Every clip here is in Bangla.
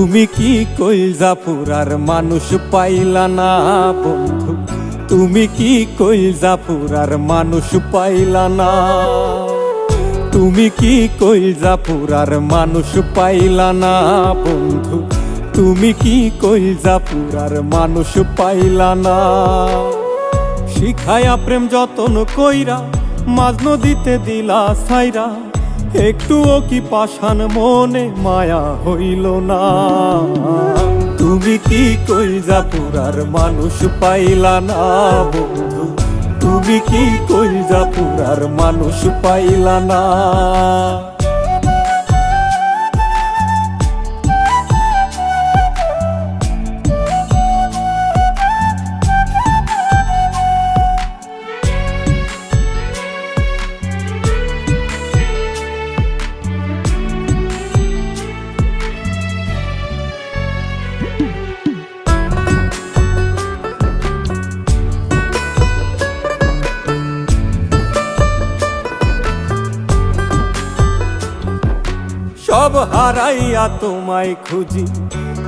তুমি কি কইলজাপুরার মানুষ পাইলা না বন্ধু, তুমি কি কইলজাপুরার মানুষ পাইলা না, তুমি কি কইলজাপুরার মানুষ পাইলা না বন্ধু, তুমি কি কইলজাপুরার মানুষ পাইলা না। শিখায়া প্রেম যতন কইরা মাঝ নদীতে দিলা ছাইরা, একটুও কি পাষাণ মনে মায়া হইল না। তুমি কি কইলজাপুরার মানুষ পাইলা না বন্ধু, তুমি কি কইলজাপুরার মানুষ পাইলা না। সব হারাইয়া তোমায় খুঁজি,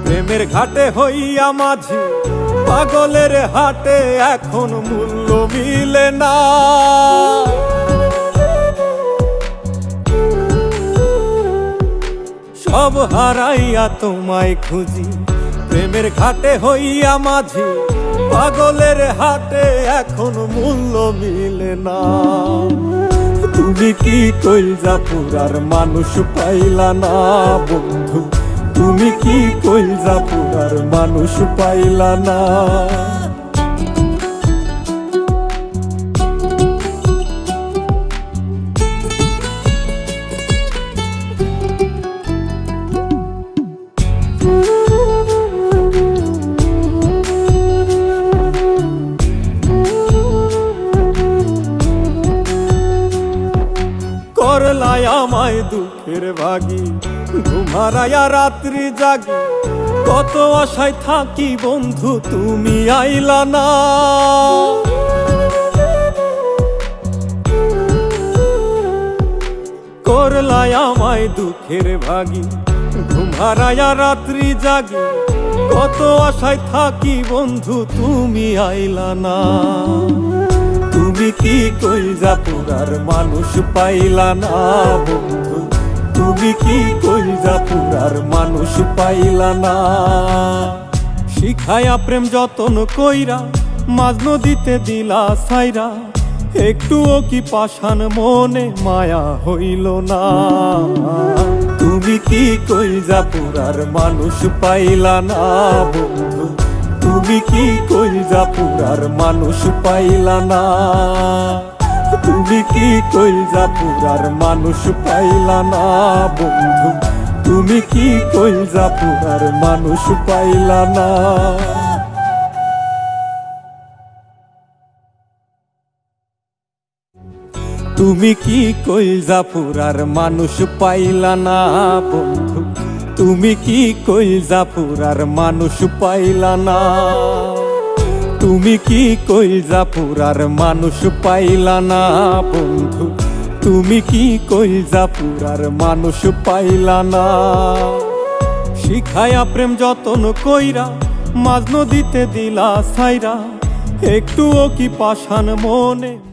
প্রেমের ঘাটে হইয়া মাঝি, পাগলের হাটে এখন মূল্য মিলে না। সব হারাইয়া তোমায় খুঁজি, প্রেমের ঘাটে হইয়া মাঝি, পাগলের হাটে এখন মূল্য মিলে না। তুমি কি কইলজাপুরার মানুষ পাইলা না বন্ধু, তুমি কি কইলজাপুরার মানুষ পাইলা না। করলাই আমায় দুঃখের ভাগী, ঘুমারায়া রাত্রি জাগি, কত আশায় থাকি বন্ধু তুমি আইলা না। করলাই আমায় দুঃখের ভাগী, ঘুমারায়া রাত্রি জাগি, কত আশায় থাকি বন্ধু তুমি আইলা না। তুমি কি কইলজাপুরার মানুষ পাইলা না বন্ধু, তুমি কি কইলজাপুরার মানুষ পাইলা না। শিখায়া প্রেম যতন কইরা মাঝ নদীতে দিলা ছাইরা, একটুও কি পাষাণ মনে মায়া হইল না। তুমি কি কইলজাপুরার মানুষ পাইলা না বন্ধু, তুমি কি কইলজাপুরার মানুষ পাইলা না। তুমি কি কইলজাপুরার মানুষ পাইলা না বন্ধু, তুমি কি কইলজাপুরার মানুষ পাইলা না। তুমি কি কইলজাপুরার মানুষ পাইলা না বন্ধু, তুমি কি কইলজাপুরার মানুষ পাইলা না। তুমি কি কইলজাপুরার মানুষ পাইলা না বন্ধু, তুমি কি কইলজাপুরার মানুষ পাইলা না। শিখায়া প্রেম যতন কইরা মাঝ নদীতে দিলা ছাইরা, একটুও কি পাষাণ মনে